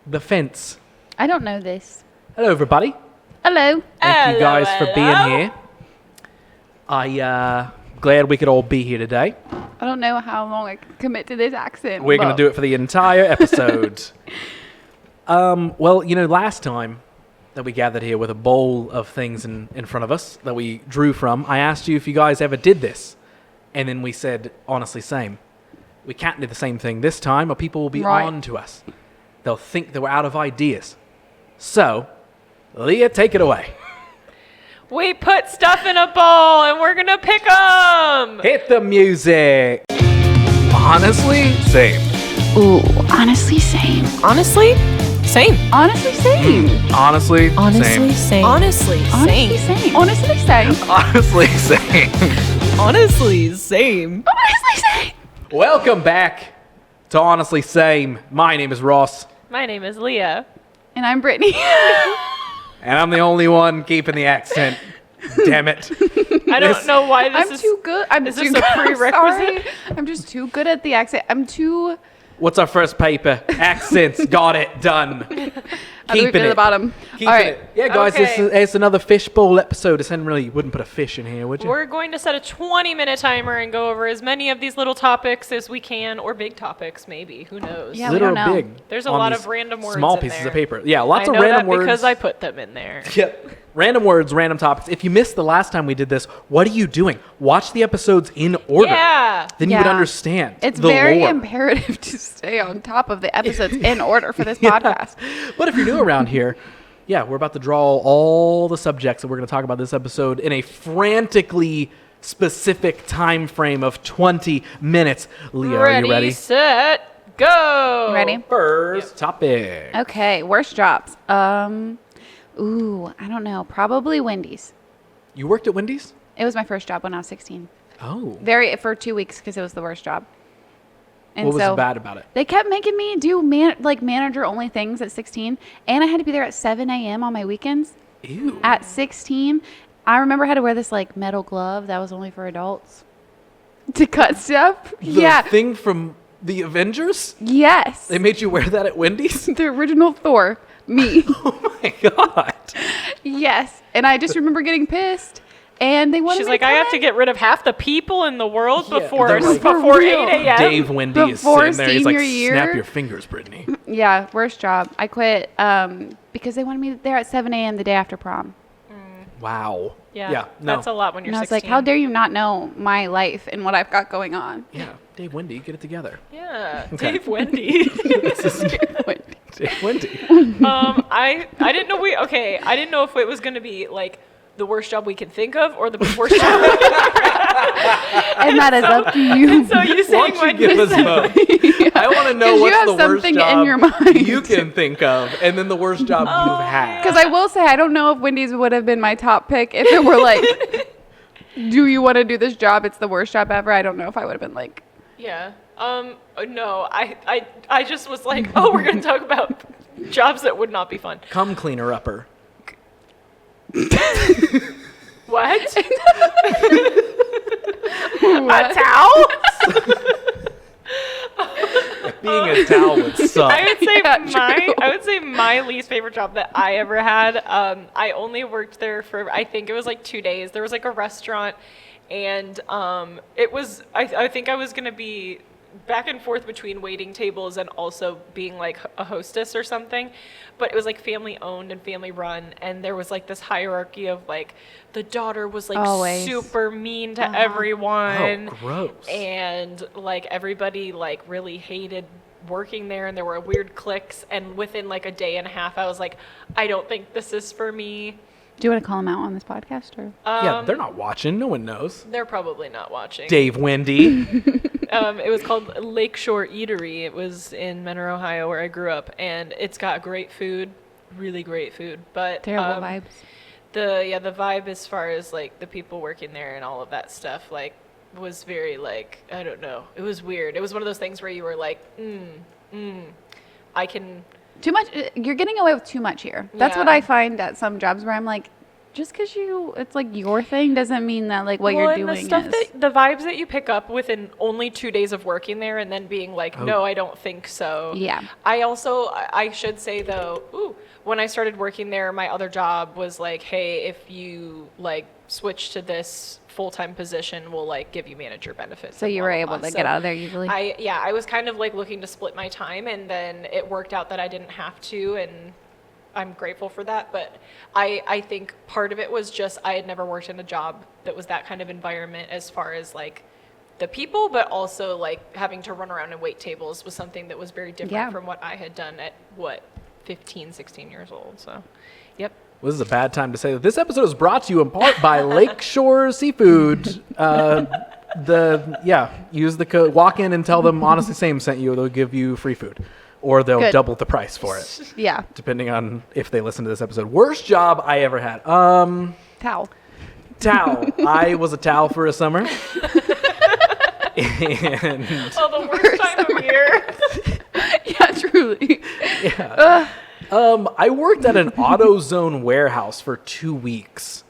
The fence. I don't know this. Hello, everybody. Hello. Thank you guys for being here. Glad we could all be here today. I don't know how long I can commit to this accent. We're going to do it for the entire episode. Well, last time that we gathered here with a bowl of things in front of us that we drew from, I asked you if you guys ever did this. And then we said, honestly, same. We can't do the same thing this time or people will be on to us. They'll think that we're out of ideas. So, Leah, take it away. We put stuff in a bowl and we're going to pick them. Hit the music. Honestly, same. Ooh, honestly, same. Honestly, same. Honestly, same. Honestly, same. Honestly, same. Honestly, same. Honestly, same. Honestly, same. Honestly, same. Honestly, same. Welcome back to Honestly Same. My name is Ross. My name is Leah. And I'm Brittany. And I'm the only one keeping the accent. Damn it. I don't know why this I'm is too good. Is this a prerequisite? I'm just too good at the accent. I'm too... What's our first paper? Accents. Got it. Done. How do we feel about them? Keeping All right. it. Yeah, guys, Okay. it's another fishbowl episode. You wouldn't put a fish in here, would you? We're going to set a 20-minute timer and go over as many of these little topics as we can, or big topics, maybe. Who knows? Yeah, we Little don't or know. big. There's a on lot these of random words small in pieces there. of paper. Yeah, lots I of know random that words. because I put them in there. Yep. Random words, random topics. If you missed the last time we did this, what are you doing? Watch the episodes in order. Yeah. Then you would understand. It's the very lore. imperative to stay on top of the episodes in order for this podcast. But if you're new around here, yeah, we're about to draw all the subjects that we're going to talk about this episode in a frantically specific time frame of 20 minutes. Leah, are you ready? Set, go. Ready? First topic. Okay, worst jobs. Ooh, I don't know. Probably Wendy's. You worked at Wendy's? It was my first job when I was 16. Oh. For 2 weeks because it was the worst job. And What was so bad about it? they kept making me do manager only things at 16, and I had to be there at 7 a.m. on my weekends. Ew. At 16, I remember I had to wear this metal glove that was only for adults to cut stuff. The thing from the Avengers? Yes. They made you wear that at Wendy's? The original Thor. Me. Oh my God. Yes. And I just remember getting pissed. And they wanted She's me like, to I come have to in. get rid of half the people in the world Yeah, before they're like- before For 8 real. a.m. Dave Wendy is Before sitting there. He's like, senior year? snap your fingers, Brittany. Yeah, worst job. I quit because they wanted me there at 7 a.m. the day after prom. Wow. Yeah, No. that's a lot when you're And I was 16. like, how dare you not know my life and what I've got going on? Yeah. Dave Wendy, get it together. Yeah, Okay. Dave Wendy. Dave Wendy. I didn't know I didn't know if it was going to be like the worst job we can think of or the worst job. And that is up to you. So you Why saying don't you give us both? I want to know 'Cause you what's have the worst something in job your mind. you can think of, and then the worst job you've had. Because I will say, I don't know if Wendy's would have been my top pick if it were like, do you want to do this job? It's the worst job ever. I don't know if I would have been like, Yeah. No, I just was like, oh, we're going to talk about jobs that would not be fun. Come cleaner upper. What? what? A towel? Being a towel would suck. I would say my least favorite job that I ever had. I only worked there for I think it was like 2 days. There was like a restaurant, and it was I think I was gonna be back and forth between waiting tables and also being like a hostess or something, but it was like family owned and family run, and there was like this hierarchy of like the daughter was like Always. super mean to everyone. Oh, gross. And like everybody like really hated working there, and there were weird cliques, and within like a day and a half I was like, I don't think this is for me. Do you want to call him out on this podcast? Or? Yeah, they're not watching. No one knows. They're probably not watching. Dave Wendy. It was called Lakeshore Eatery. It was in Menor, Ohio, where I grew up, and it's got great food, really great food. But Terrible vibes. the vibe as far as like the people working there and all of that stuff like was very like, I don't know. It was weird. It was one of those things where you were like, I can. Too much. You're getting away with too much here. That's what Yeah. I find at some jobs where I'm like, just because it's like your thing doesn't mean that like what you're and doing the stuff is. the vibes that you pick up within only 2 days of working there and then being like, no, I don't think so. Yeah. I should say though, when I started working there, my other job was like, hey, if you like switch to this full-time position, we'll like give you manager benefits. So and you blah, were blah, able blah. to get out of there easily. I was kind of like looking to split my time, and then it worked out that I didn't have to, and I'm grateful for that. But I think part of it was just I had never worked in a job that was that kind of environment as far as like the people, but also like having to run around and wait tables was something that was very different from what I had done at 15, 16 years old. So, yep. Well, this is a bad time to say that this episode is brought to you in part by Lakeshore Seafood. Use the code, walk in and tell them Honestly Same sent you. They'll give you free food, or they'll double the price for it. Yeah. Depending on if they listen to this episode. Worst job I ever had. Towel. I was a towel for a summer. And the worst time of year. Yeah, truly. Yeah. I worked at an AutoZone warehouse for 2 weeks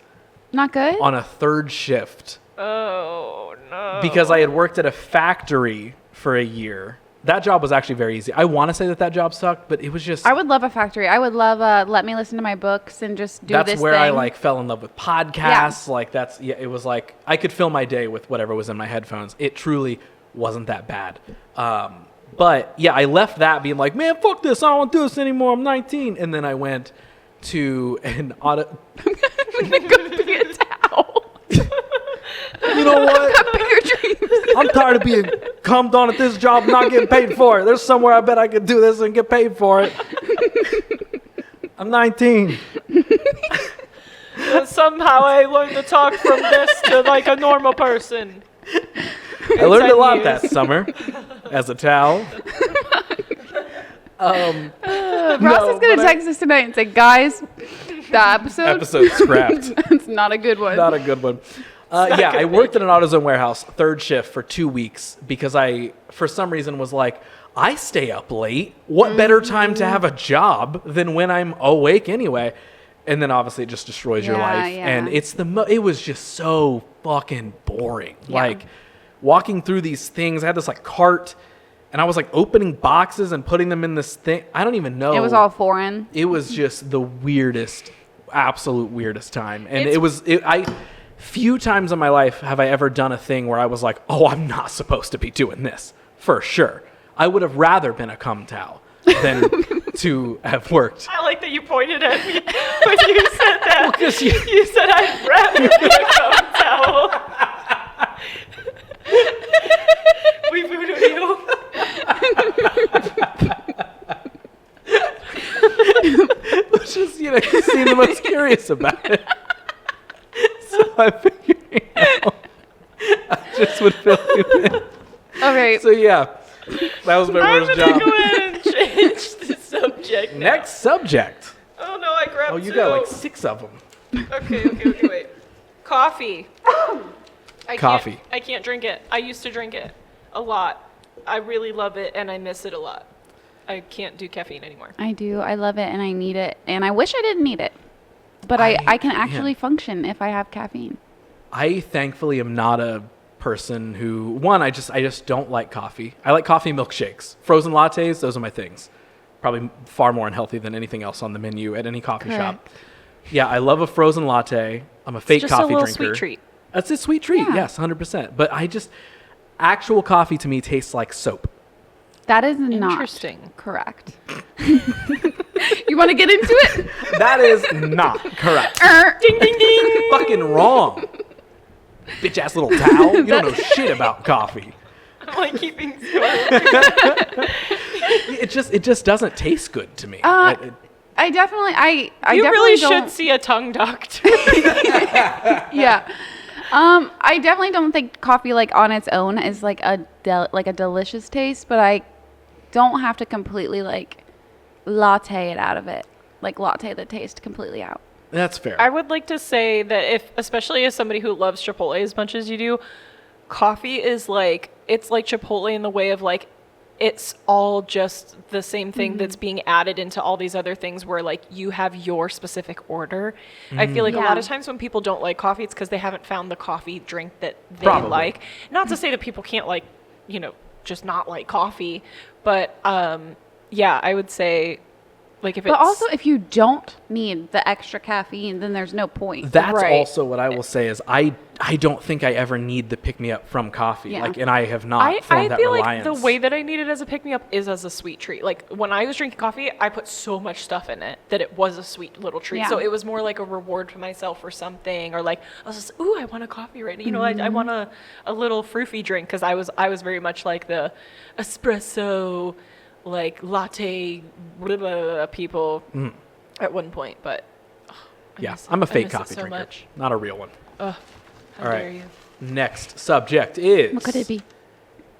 Not good? on a third shift Oh, no. because I had worked at a factory for a year. That job was actually very easy. I want to say that job sucked, but it was just... I would love a factory. I would love let me listen to my books and just do this thing. That's where I like fell in love with podcasts. Yeah. Like it was like I could fill my day with whatever was in my headphones. It truly wasn't that bad. But yeah, I left that being like, man, fuck this. I don't want to do this anymore. I'm 19. And then I went to an auto. I'm going to go be a towel. You know what? I've got bigger dreams. I'm tired of being cummed on at this job, not getting paid for it. There's somewhere I bet I could do this and get paid for it. I'm 19. And somehow I learned to talk from this to like a normal person. I learned a lot that summer as a towel. Ross is going to text us tonight and say, guys, that episode scrapped. It's not a good one. Not a good one. I worked at an AutoZone warehouse, third shift for 2 weeks because I, for some reason, was like, I stay up late. What better time to have a job than when I'm awake anyway? And then obviously it just destroys your life. Yeah. And it's it was just so fucking boring. Yeah. Like walking through these things, I had this like cart and I was like opening boxes and putting them in this thing. I don't even know. It was all foreign. It was just the weirdest, absolute weirdest time. And few times in my life have I ever done a thing where I was like, oh, I'm not supposed to be doing this, for sure. I would have rather been a cum towel than to have worked. I like that you pointed at me when you said that. Well, you said I'd rather be a cum towel. We voodoo you. Which is, you seem the most curious about it. So I figured I just would fill you in. Okay. So yeah, that was my worst job. I'm going to go ahead and change the subject now. Next subject. Oh no, I grabbed two. Oh, you got like 6 of them. Okay, wait. Coffee. Coffee. I can't drink it. I used to drink it a lot. I really love it and I miss it a lot. I can't do caffeine anymore. I do. I love it and I need it. And I wish I didn't need it. But I can actually function if I have caffeine. I thankfully am not a person who, I just don't like coffee. I like coffee milkshakes. Frozen lattes, those are my things. Probably far more unhealthy than anything else on the menu at any coffee shop. Yeah, I love a frozen latte. I'm a fake coffee drinker. Just a little sweet treat. That's a sweet treat, yes, 100%. But actual coffee to me tastes like soap. That is not Interesting. Correct. You want to get into it? That is not correct. Ding, ding, ding. Fucking wrong. Bitch ass little towel. You don't know shit about coffee. I'm like keeping score. It just doesn't taste good to me. I definitely You really don't, should see a tongue doctor. Yeah. I definitely don't think coffee like on its own is like a delicious taste, but I don't have to completely like latte it out of it. Like latte the taste completely out. That's fair. I would like to say that especially as somebody who loves Chipotle as much as you do, coffee is like, it's like Chipotle in the way of like, it's all just the same thing that's being added into all these other things where like you have your specific order. I feel like a lot of times when people don't like coffee, it's because they haven't found the coffee drink that they Probably. like. Not to say that people can't like, just not like coffee, but yeah, I would say like if it's... But also, if you don't need the extra caffeine, then there's no point. That's Right. also what I will say is I don't think I ever need the pick-me-up from coffee. Yeah. Like, and I have not I formed that feel reliance. like the way that I need it as a pick-me-up is as a sweet treat. Like, when I was drinking coffee, I put so much stuff in it that it was a sweet little treat. Yeah. So it was more like a reward for myself for something, or like, I was just, ooh, I want a coffee right now. I want a little froofy drink, because I was very much like the espresso, like, latte blah, blah, blah, people at one point. But, Yeah, I'm a fake miss it coffee so drinker, much. not a real one. Ugh, how All dare right. you. Next subject is... What could it be?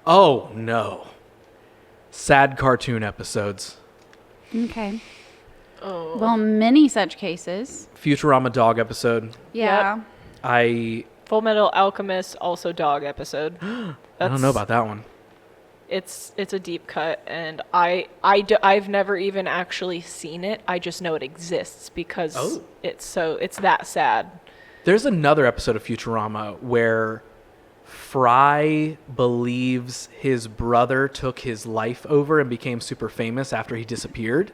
Oh, no. Sad cartoon episodes. Okay. Oh. Well, many such cases. Futurama dog episode. Yeah. I Full Metal Alchemist, also dog episode. I don't know about that one. It's a deep cut, and I've never even actually seen it. I just know it exists because it's that sad. There's another episode of Futurama where Fry believes his brother took his life over and became super famous after he disappeared.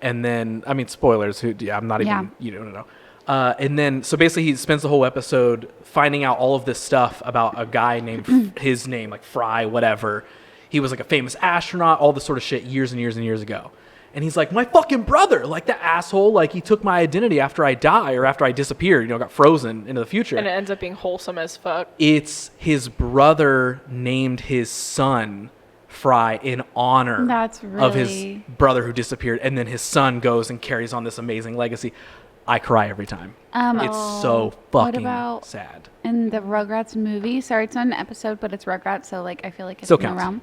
And then, I mean, spoilers. I'm not even, Yeah. you don't know. And then, so basically he spends the whole episode finding out all of this stuff about a guy named, his name, like Fry, whatever. He was like a famous astronaut, all this sort of shit years and years and years ago. And he's like, my fucking brother, like that asshole, like he took my identity after I die or after I disappeared, got frozen into the future. And it ends up being wholesome as fuck. It's his brother named his son Fry in honor That's of his really- brother who disappeared. And then his son goes and carries on this amazing legacy. I cry every time. It's so what fucking about- sad. In the Rugrats movie, sorry, it's not an episode, but it's Rugrats, so like I feel like it's Still in the counts. realm.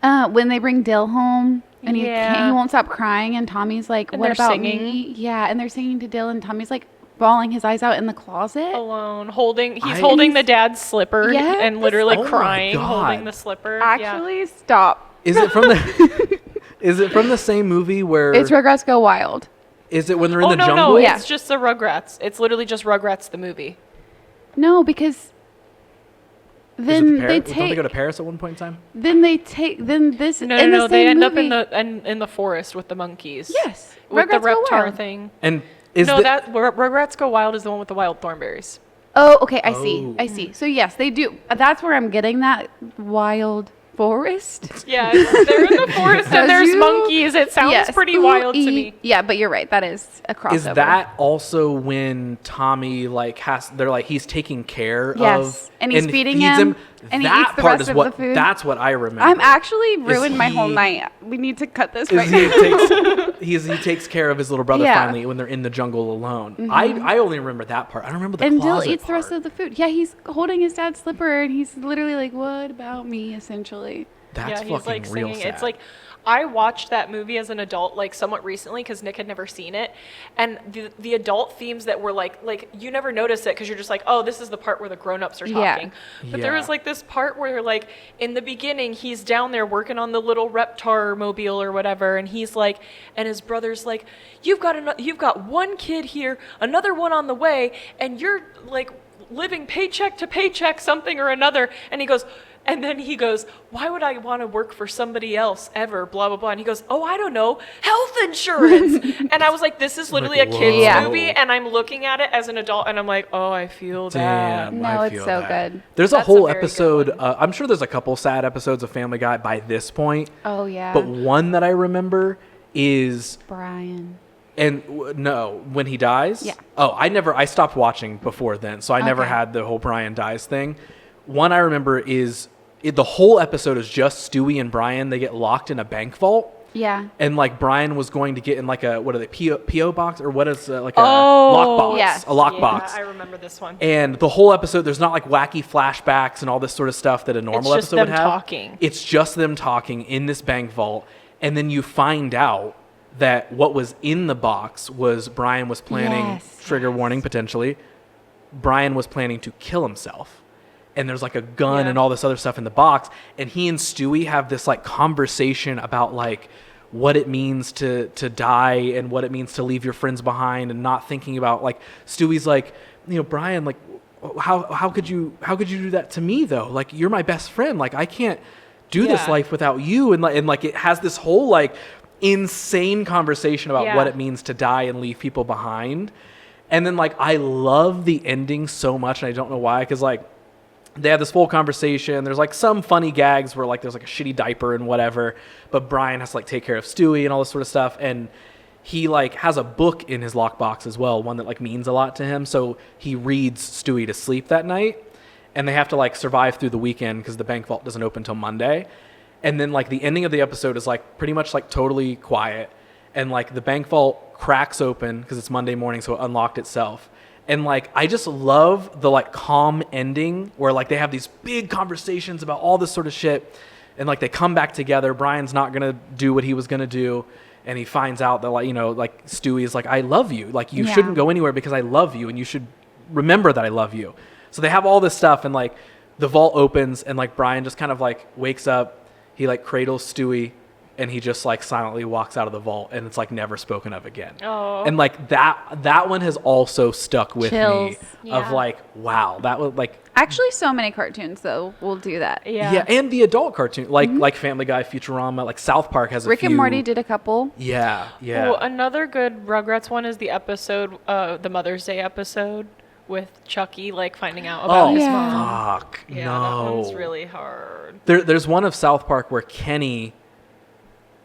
Yeah. When they bring Dill home and he Yeah. won't stop crying, and Tommy's like, And "What they're about singing. me?" Yeah, and they're singing to Dill, and Tommy's like bawling his eyes out in the closet. Alone, he's I- holding the dad's slipper Yes. and literally Oh my crying, God. holding the slipper. Yeah. Actually, stop. Is it from the Is it from the same movie where It's Rugrats Go Wild. is it when they're in the no, jungle? no, Yeah. it's just the Rugrats. It's literally just Rugrats the movie. No, because Is it then Paris? they Don't they take go to Paris at one point in time? then they take then this No, in no, the no. They same end movie. up in the forest with the monkeys. Yes, with the Rugrats Go reptar Wild. thing. And is No, the- that Rugrats Go Wild is the one with the wild thornberries. Oh, okay, I see. Oh. I see. So yes, they do. That's where I'm getting that wild forest. Yeah, they're in the forest and there's you- monkeys. It sounds Yes. pretty Ooh, wild to ee. me. Yeah, but you're right. That is a crossover. Is that also when Tommy they're like he's taking care Yes, of and he's feeding feeds him, and he that eats the part rest is of what the food? that's what I remember. I'm actually ruined my whole he- night. We need to cut this is right he now. takes he takes care of his little brother Yeah. finally when they're in the jungle alone. I only remember that part. I don't remember the And Dill closet eats the rest part. of the food. Yeah, he's holding his dad's slipper, and he's literally like, "What about me?" Essentially. That's Yeah, fucking he's like real singing. sad. It's like I watched that movie as an adult, like somewhat recently, because Nick had never seen it, and the adult themes that were like you never notice it because you're just like, oh, this is the part where the grown-ups are Yeah. talking. But there Yeah. was like this part where like in the beginning he's down there working on the little reptar mobile or whatever, and he's like, and his brother's like, you've got one kid here, another one on the way, and you're like living paycheck to paycheck something or another, and he goes. And then he goes, why would I want to work for somebody else ever, blah, blah, blah. And he goes, oh, I don't know, health insurance. And I was like, this is literally Like, a kid's whoa. movie. And I'm looking at it as an adult, and I'm like, oh, I feel that. Damn, No, I it's feel so that. good. There's a That's a whole very good episode. one. I'm sure there's a couple sad episodes of Family Guy by this point. Oh yeah. But one that I remember is Brian. no, when he dies. Yeah. Oh, I stopped watching before then, so I never Okay. had the whole Brian dies thing. One I remember is the whole episode is just Stewie and Brian. They get locked in a bank vault. Yeah. And like Brian was going to get in like a what are they PO box or what is like a Oh, lockbox? yes. A lockbox. Yeah, I remember this one. And the whole episode, there's not like wacky flashbacks and all this sort of stuff that a normal It's just episode would them have. talking. It's just them talking in this bank vault, and then you find out that what was in the box was Brian was planning. Yes, Trigger yes. warning potentially. Brian was planning to kill himself, and there's like a gun Yeah. and all this other stuff in the box. And he and Stewie have this like conversation about like what it means to die and what it means to leave your friends behind, and not thinking about like Stewie's like, Brian, like how could you do that to me though? Like, you're my best friend. Like, I can't do this Yeah. life without you. And like it has this whole like insane conversation about Yeah. what it means to die and leave people behind. And then like I love the ending so much, and I don't know why, because like they have this full conversation. There's like some funny gags where like there's like a shitty diaper and whatever, but Brian has to like take care of Stewie and all this sort of stuff. And he like has a book in his lockbox as well, one that like means a lot to him. So he reads Stewie to sleep that night, and they have to like survive through the weekend because the bank vault doesn't open till Monday. And then like the ending of the episode is like pretty much like totally quiet, and like the bank vault cracks open because it's Monday morning, so it unlocked itself. And like I just love the like calm ending where like they have these big conversations about all this sort of shit, and like they come back together. Brian's not gonna do what he was gonna do, and he finds out that like like Stewie is like, I love you, like you Yeah. shouldn't go anywhere because I love you, and you should remember that I love you. So they have all this stuff, and like the vault opens, and like Brian just kind of like wakes up, he like cradles Stewie, and he just like silently walks out of the vault, and it's like never spoken of again. Oh. And like that one has also stuck with Chills. me of Yeah. like, wow, that was like, Actually, so many cartoons though will do that. Yeah. and the adult cartoon, like Family Guy, Futurama, like South Park has a Rick few. and Morty did a couple. Yeah. Oh, another good Rugrats one is the episode, the Mother's Day episode with Chucky, like finding out about Oh, his Yeah. mom. fuck, Yeah, no. that one's really hard. There's one of South Park where Kenny,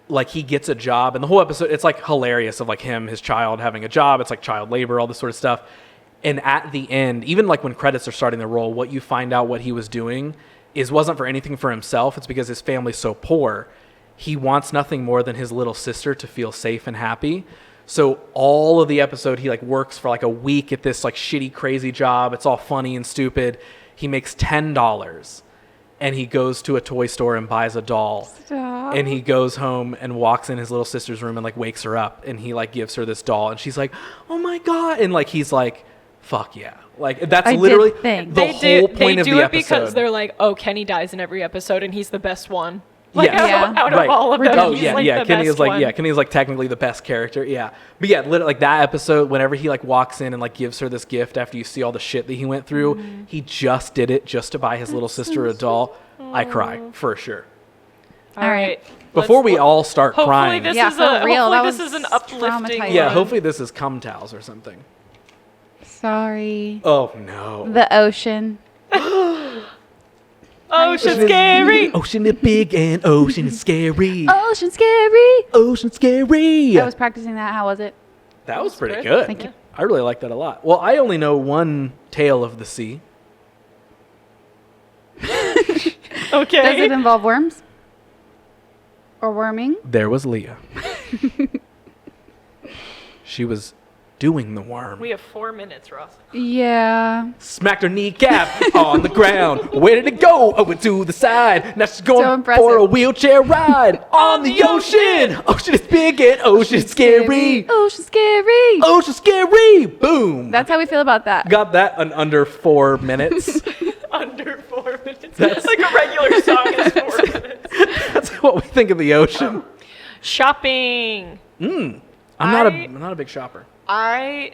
like he gets a job, and the whole episode, it's like hilarious of like his child having a job. It's like child labor, all this sort of stuff. And at the end, even like when credits are starting to roll, what you find out what he was doing wasn't for anything for himself. It's because his family's so poor. He wants nothing more than his little sister to feel safe and happy. So all of the episode, he like works for like a week at this like shitty, crazy job. It's all funny and stupid. He makes $10, and he goes to a toy store and buys a doll. Stop. And he goes home and walks in his little sister's room and like wakes her up, and he like gives her this doll, and she's like, "Oh my God." And like he's like, "Fuck yeah." Like that's I did literally think. the whole point of do the it episode. because they're like, oh, Kenny dies in every episode and he's the best one. Like Yes. out Right. of all of them, Oh he's yeah, like yeah. the Kenny best is like one. Kenny is like technically the best character. Yeah, but yeah, literally like that episode. Whenever he like walks in and like gives her this gift after you see all the shit that he went through, Mm-hmm. he just did it just to buy his little sister a doll. I cry for sure. All right. Before we all start Hopefully crying. this Yeah, is for real, that this was is an uplifting. traumatizing. Yeah, one. hopefully this is cum towels or something. Sorry. Oh no. The ocean. Ocean scary. Ocean is big and ocean is scary. Ocean scary. Ocean scary. I was practicing that. How was it? That was pretty good. good. Thank you. I really like that a lot. Well, I only know one tale of the sea. Okay. Does it involve worms? Or worming? There was Leah. She was doing the worm. We have 4 minutes, Ross. Yeah. Smacked her kneecap on the ground. Where did it go? Over to the side. Now she's going impressive. for a wheelchair ride on the ocean. Ocean is big and ocean is scary. Ocean scary. Ocean scary. Boom. That's how we feel about that. Got that in under 4 minutes. Under 4 minutes. That's like a regular song is 4 minutes. That's what we think of the ocean. Shopping. I'm not a big shopper. I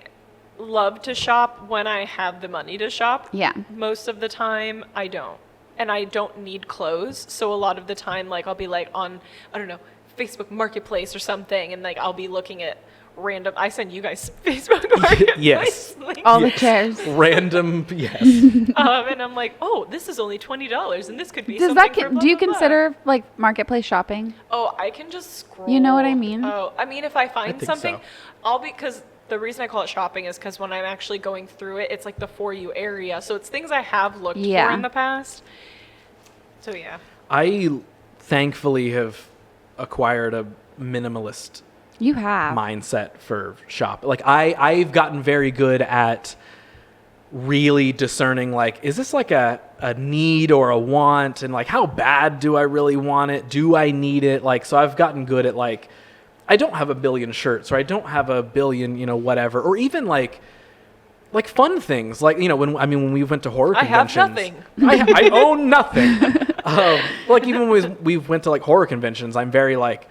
love to shop when I have the money to shop. Yeah. Most of the time, I don't. And I don't need clothes. So a lot of the time, like, I'll be, like, on, I don't know, Facebook Marketplace or something. And, like, I'll be looking at random, I send you guys Facebook Marketplace Yes. links. All the Yes. chairs. Random, yes. And I'm like, oh, this is only $20. And this could be Does something that for blah, do you blah, blah. consider like marketplace shopping? Oh, I can just scroll. You know what I mean? Oh, I mean, if I find think something, so. I'll be, because the reason I call it shopping is because when I'm actually going through it, it's like the For You area. So it's things I have looked for Yeah. in the past. So yeah. I thankfully have acquired a minimalist You have. mindset for shop. Like I've gotten very good at really discerning, like, is this like a need or a want, and like how bad do I really want it? Do I need it? Like, so I've gotten good at, like, I don't have a billion shirts, or I don't have a billion, whatever, or even like like fun things, like when we went to horror I have conventions. nothing. I own nothing. Like even when we went to like horror conventions, I'm very like,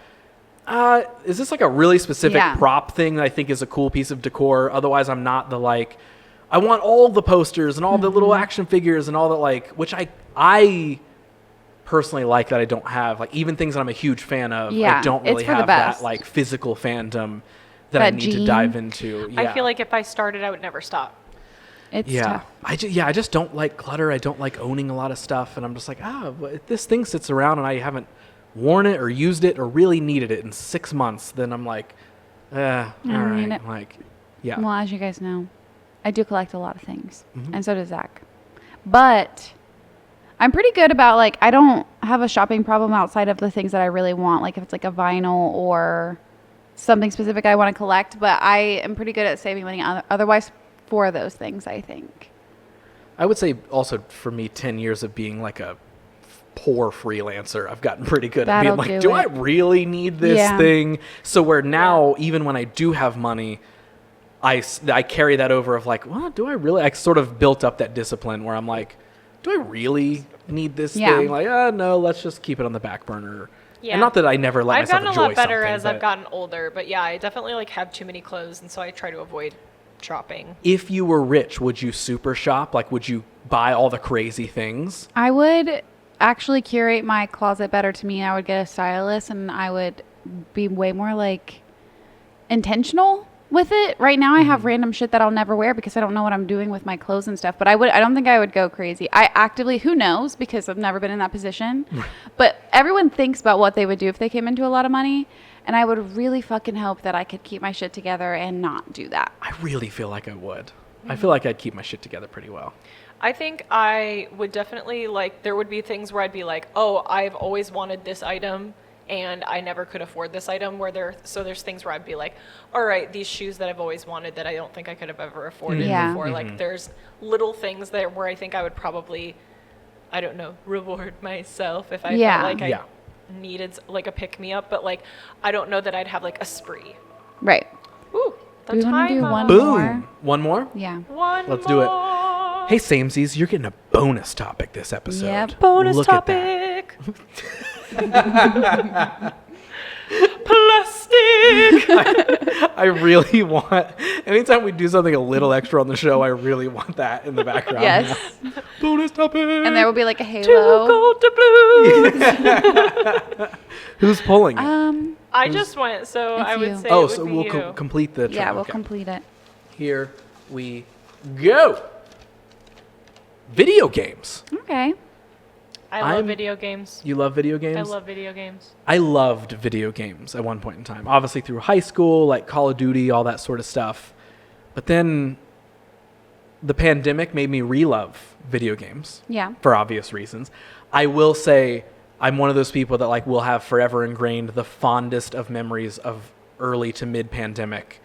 is this like a really specific prop thing that I think is a cool piece of decor? Otherwise, I'm not the like, I want all the posters and all the little action figures and all that, like, which I personally like that I don't have. Like even things that I'm a huge fan of, I don't really have that like physical fandom that I need to dive into. Yeah. I feel like if I started, I would never stop. It's tough. I just don't like clutter. I don't like owning a lot of stuff, and I'm just like, if this thing sits around and I haven't worn it or used it or really needed it in 6 months, then I'm like, all right, like, yeah. Well, as you guys know, I do collect a lot of things, and so does Zach. But I'm pretty good about, like, I don't have a shopping problem outside of the things that I really want, like if it's like a vinyl or something specific I want to collect, but I am pretty good at saving money otherwise for those things, I think. I would say also for me, 10 years of being like a poor freelancer, I've gotten pretty good at being like, do I really need this thing? So where now, even when I do have money, I carry that over of like, well, do I really? I sort of built up that discipline where I'm like, do I really need this thing? Like, no, let's just keep it on the back burner. Yeah. And not that I never let myself enjoy something. I've gotten a lot better as I've gotten older, but yeah, I definitely like have too many clothes, and so I try to avoid shopping. If you were rich, would you super shop? Like, would you buy all the crazy things? I would actually curate my closet better. To me, I would get a stylist, and I would be way more like intentional with it. Right now I have random shit that I'll never wear because I don't know what I'm doing with my clothes and stuff, but I don't think I would go crazy. I actively, who knows, because I've never been in that position, but everyone thinks about what they would do if they came into a lot of money, and I would really fucking hope that I could keep my shit together and not do that. I really feel like I would. I feel like I'd keep my shit together pretty well. I think I would definitely, like, there would be things where I'd be like, oh, I've always wanted this item and I never could afford this item, there's things where I'd be like, all right, these shoes that I've always wanted that I don't think I could have ever afforded before. Like, there's little things where I think I would probably, I don't know, reward myself if I felt like I needed like a pick-me-up, but like, I don't know that I'd have like a spree. Right. Ooh, do we want to do one Boom. more? One more? Yeah. Let's do it. Hey, Samesies, you're getting a bonus topic this episode. Yep. Bonus topic. Plastic. I really want, anytime we do something a little extra on the show, I really want that in the background. Yes. Bonus topic. And there will be like a halo. Too cold to blue. Who's pulling it? I just went, so I would say so we'll complete the Yeah, we'll complete it. Here we go. Video games. Okay. I love video games. You love video games? I love video games. I loved video games at one point in time. Obviously through high school, like Call of Duty, all that sort of stuff. But then the pandemic made me re-love video games. Yeah. For obvious reasons. I will say I'm one of those people that like will have forever ingrained the fondest of memories of early to mid-pandemic,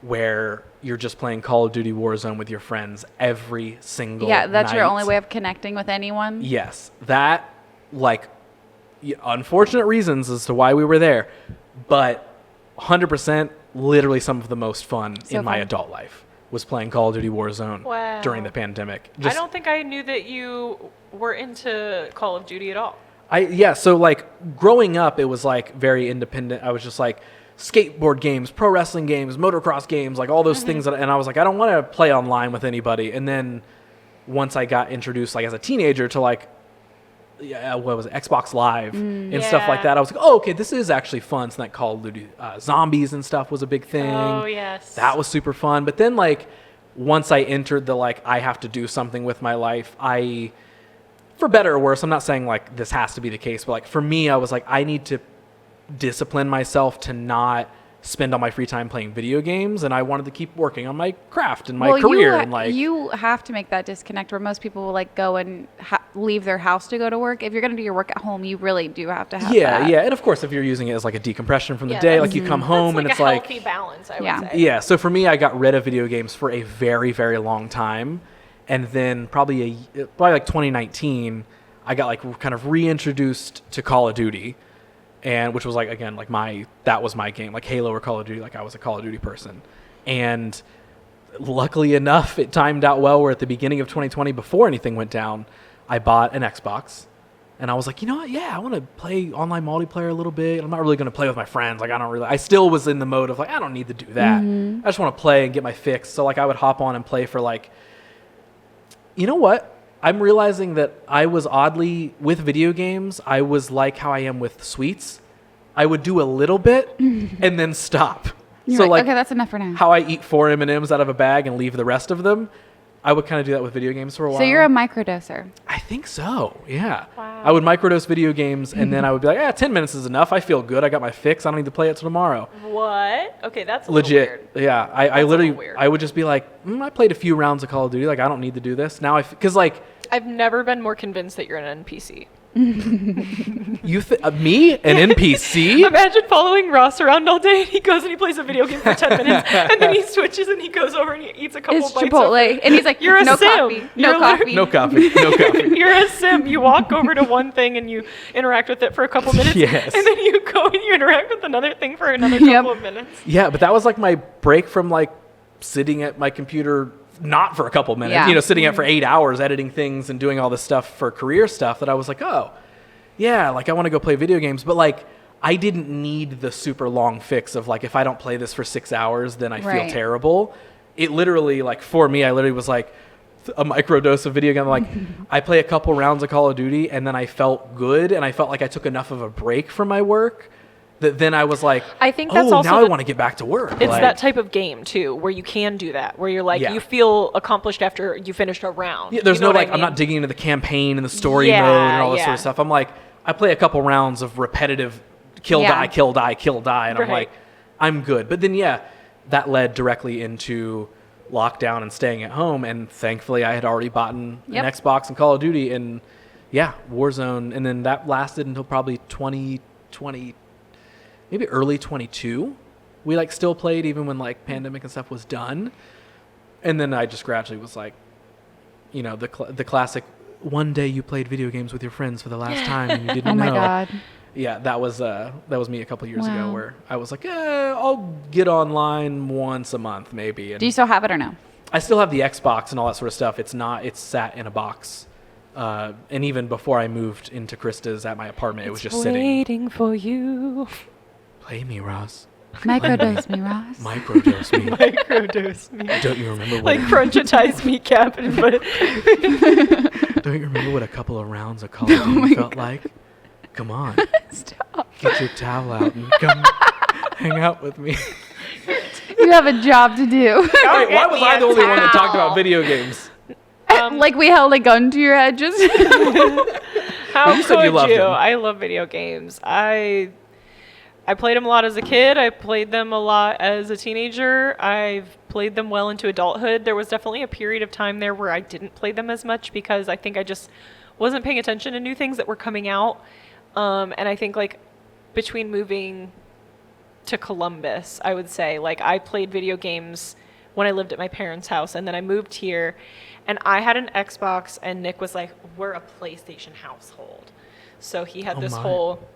where you're just playing Call of Duty Warzone with your friends every single night. Yeah, that's your only way of connecting with anyone? Yes. That, like, unfortunate reasons as to why we were there, but 100% literally some of the most fun in my adult life was playing Call of Duty Warzone during the pandemic. I don't think I knew that you were into Call of Duty at all. So, like, growing up, it was, like, very independent. I was just, like, skateboard games, pro wrestling games, motocross games, like all those things. And I was like, I don't want to play online with anybody. And then once I got introduced, like as a teenager to like, what was it, Xbox Live and stuff like that, I was like, oh, okay, this is actually fun. So that Call of Duty Zombies and stuff was a big thing. Oh, yes. That was super fun. But then like, once I entered the like, I have to do something with my life, for better or worse, I'm not saying like this has to be the case, but like for me, I was like, I need to discipline myself to not spend all my free time playing video games, and I wanted to keep working on my craft and my career. And like, you have to make that disconnect where most people will like go and leave their house to go to work. If you're going to do your work at home, you really do have to have that. Yeah. And of course, if you're using it as like a decompression from the day, like you come home and it's like a healthy balance, I would say. Yeah. So for me, I got rid of video games for a very, very long time. And then probably like 2019, I got like kind of reintroduced to Call of Duty. And which was like, again, like that was my game, like Halo or Call of Duty. Like I was a Call of Duty person. And luckily enough, it timed out well where at the beginning of 2020, before anything went down, I bought an Xbox. And I was like, you know what? Yeah, I want to play online multiplayer a little bit. I'm not really going to play with my friends. Like, I still was in the mode of like, I don't need to do that. I just want to play and get my fix. So like I would hop on and play for like, you know what? I'm realizing that I was oddly, with video games, I was like how I am with sweets. I would do a little bit and then stop. You're So like okay, that's enough for now. how I eat 4 M&Ms out of a bag and leave the rest of them, I would kind of do that with video games for a while. So you're a microdoser. I think so, yeah. Wow. I would microdose video games, and then I would be like, 10 minutes is enough. I feel good. I got my fix. I don't need to play it till tomorrow. What? Okay, that's a little Legit. weird. Yeah. I a little literally, weird. I would just be like, I played a few rounds of Call of Duty. Like, I don't need to do this. Now because like, I've never been more convinced that you're an NPC. me, an NPC? Imagine following Ross around all day and he goes and he plays a video game for 10 minutes and then he switches and he goes over and he eats a couple It's bites. Chipotle. And he's like, You're a no sim. coffee. No You're coffee. No coffee. No coffee. You're a sim. You walk over to one thing and you interact with it for a couple minutes. Yes. And then you go and you interact with another thing for another couple of minutes. Yeah, but that was like my break from like sitting at my computer, not for a couple minutes, Yeah. sitting at for 8 hours editing things and doing all this stuff for career stuff, that I was like, oh, yeah, like I want to go play video games. But like, I didn't need the super long fix of like, if I don't play this for 6 hours, then I feel Right. terrible. It literally, like for me, I literally was like a microdose of video game. Like I play a couple rounds of Call of Duty and then I felt good and I felt like I took enough of a break from my work that then I was like, I think that's also now I the- want to get back to work. It's like, that type of game too, where you can do that, where you're like, Yeah. you feel accomplished after you finished a round. Yeah, there's You know no what like, I I'm not mean? digging into the campaign and the story Yeah, mode and all this sort yeah. of stuff. I'm like, I play a couple rounds of repetitive kill, Yeah. die, kill, die, kill, die. And I'm Right. like, I'm good. But then, yeah, that led directly into lockdown and staying at home. And thankfully, I had already bought an Yep. Xbox and Call of Duty and, yeah, Warzone. And then that lasted until probably 2020, maybe early 22. We like still played even when like pandemic and stuff was done. And then I just gradually was like, the classic, one day you played video games with your friends for the last time and you didn't Oh know. my God. Yeah, that was me a couple years ago Wow. where I was like, I'll get online once a month maybe. And Do you still have it or no? I still have the Xbox and all that sort of stuff. It's sat in a box. And even before I moved into Krista's at my apartment, it was just sitting. Waiting for you. Play me, Ross. Microdose me, Ross. Microdose me. Microdose me. Don't you remember what? Like crunchitize me, Captain. But Don't you remember what a couple of rounds of Call of Duty felt like? Come on, Stop. get your towel out and come hang out with me. You have a job to do. Wait, why was I the only one that talked about video games? Like we held a gun to your head just. how You said could you loved them. I love video games. I played them a lot as a kid. I played them a lot as a teenager. I've played them well into adulthood. There was definitely a period of time there where I didn't play them as much because I think I just wasn't paying attention to new things that were coming out. And I think like between moving to Columbus, I would say like I played video games when I lived at my parents' house, and then I moved here and I had an Xbox and Nick was like, we're a PlayStation household. So he had Oh this my. whole,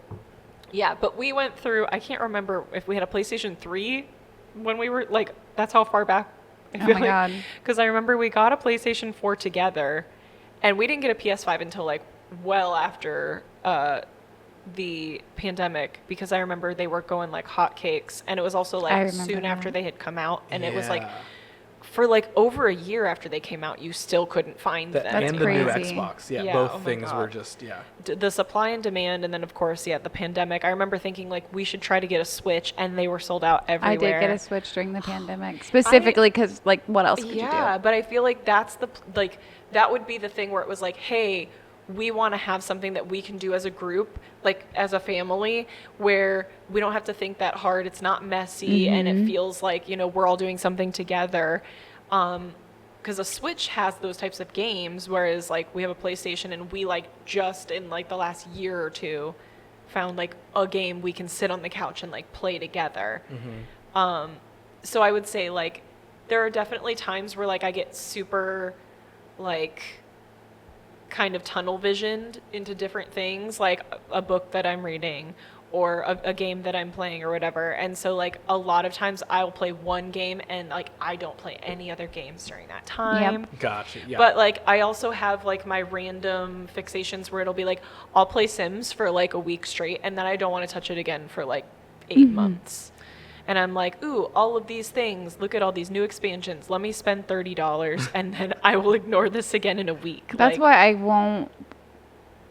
yeah, but we went through, I can't remember if we had a PlayStation 3 when we were like, that's how far back. I Oh feel my like. God. Because I remember we got a PlayStation 4 together and we didn't get a PS5 until like well after the pandemic, because I remember they were going like hotcakes, and it was also I like remember soon after that. they had come out, and it was like Yeah. for like over a year after they came out, you still couldn't find them. That's and the new crazy. Xbox. Yeah, Yeah, both oh my things were God. just, yeah. The supply and demand, and then of course, yeah, the pandemic. I remember thinking like we should try to get a Switch, and they were sold out everywhere. I did get a Switch during the pandemic, specifically because like, what else could you Yeah, do? but I feel like that's like that would be the thing where it was like, hey, we want to have something that we can do as a group, like as a family, where we don't have to think that hard. It's not messy, and it feels like we're all doing something together. Because a Switch has those types of games, whereas like we have a PlayStation, and we like just in like the last year or two found like a game we can sit on the couch and like play together. So I would say like there are definitely times where like I get super like kind of tunnel visioned into different things, like a book that I'm reading or a game that I'm playing or whatever. And so like a lot of times I'll play one game and like I don't play any other games during that time. Gotcha. Yeah. But like I also have like my random fixations where it'll be like I'll play Sims for like a week straight and then I don't want to touch it again for like 8 months. And I'm like, ooh, all of these things. Look at all these new expansions. Let me spend $30 and then I will ignore this again in a week. That's why I won't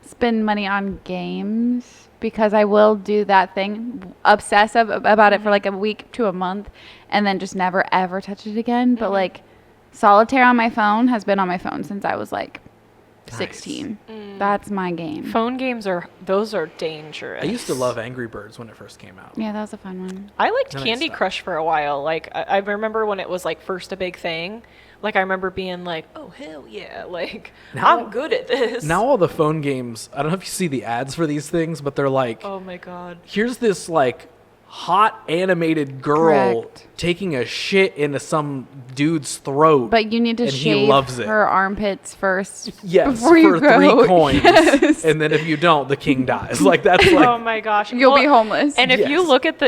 spend money on games, because I will do that thing, obsessive about it for like a week to a month, and then just never ever touch it again. But like solitaire on my phone has been on my phone since I was like 16. That's my game. Phone games are dangerous. I used to love Angry Birds when it first came out. Yeah, that was a fun one. I liked That makes Candy sense. Crush for a while. Like I remember when it was like first a big thing. Like I remember being like, oh hell yeah, like Now- I'm good at this. Now all the phone games, I don't know if you see the ads for these things, but they're like, Oh my god. here's this like hot animated girl Correct. taking a shit into some dude's throat. But you need to And he shave loves it. her armpits first. yes, before you for go. 3 coins. Yes. And then if you don't, the king dies. Like that's like Oh my gosh. You'll be homeless. And if you Yes. look at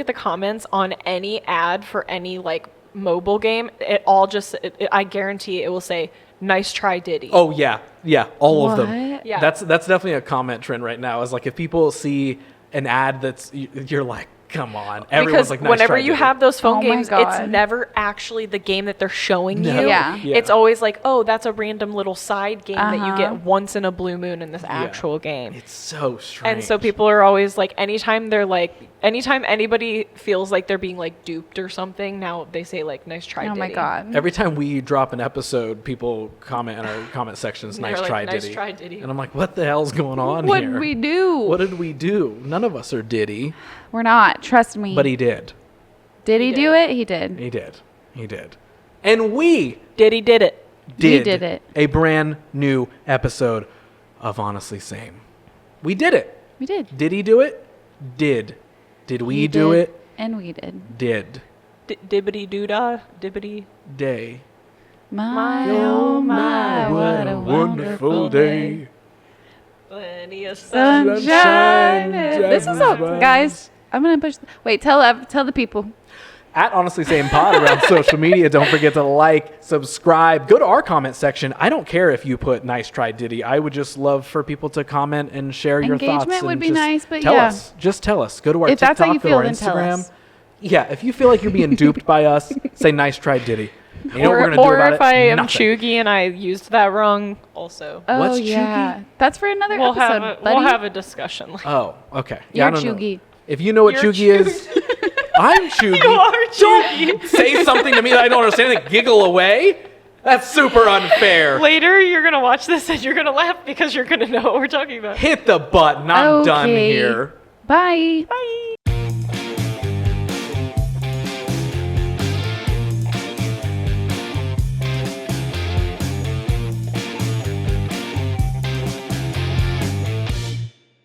the comments on any ad for any like mobile game, it all just I guarantee it will say nice try Diddy. oh yeah, all of them. What? Yeah. That's definitely a comment trend right now. Is like if people see an ad you're like, come on, everyone's because like, nice whenever try, you Diddy. have those phone Oh my games, God. it's never actually the game that they're showing No. you. Yeah. Yeah. It's always like, oh, that's a random little side game that you Uh-huh. get once in a blue moon in this actual game. It's so strange. And so people are always like, anytime anybody feels like they're being like duped or something, now they say like, nice try, Oh my Diddy. god. Every time we drop an episode, people comment in our comment sections, They're nice like, try, "Nice Diddy. try, Diddy." And I'm like, what the hell's going on What here? did we do? What did we do? None of us are Diddy, We're not. Trust me. but he did. did he He do did. it? He did. He did. He did. And we Diddy did it. did, did it. a brand new episode of Honestly Same. We did it. We did. Did he do it? Did. Did we He do did, it? And we did. Did. Dibbity doodah, dibbity. Day. My oh my, what a wonderful day. Plenty of sun. Sunshine. Sunshine, This is a guys. I'm gonna push. Wait, tell the people. At Honestly Same Pod around social media. Don't forget to like, subscribe, go to our comment section. I don't care if you put nice try Diddy. I would just love for people to comment and share your thoughts. Engagement would and be just nice, but tell yeah. us. Just tell us. Go to our If TikTok, that's how you go feel, to our then tell Instagram. us. Yeah, if you feel like you're being duped by us, say nice try Diddy. And you know what we're Or, gonna do or about if it? I am Nothing. chuggy and I used that wrong, also. Oh What's yeah, chuggy? that's for another We'll episode, have buddy. we'll have a discussion. Oh, okay. You're I don't know. chuggy. If you know what You're chuggy is, I'm chuggy. You are chuggy. Say something to me that I don't understand and giggle away. That's super unfair. Later, you're gonna watch this and you're gonna laugh because you're gonna know what we're talking about. Hit the button. I'm done Okay. here. Bye. Bye.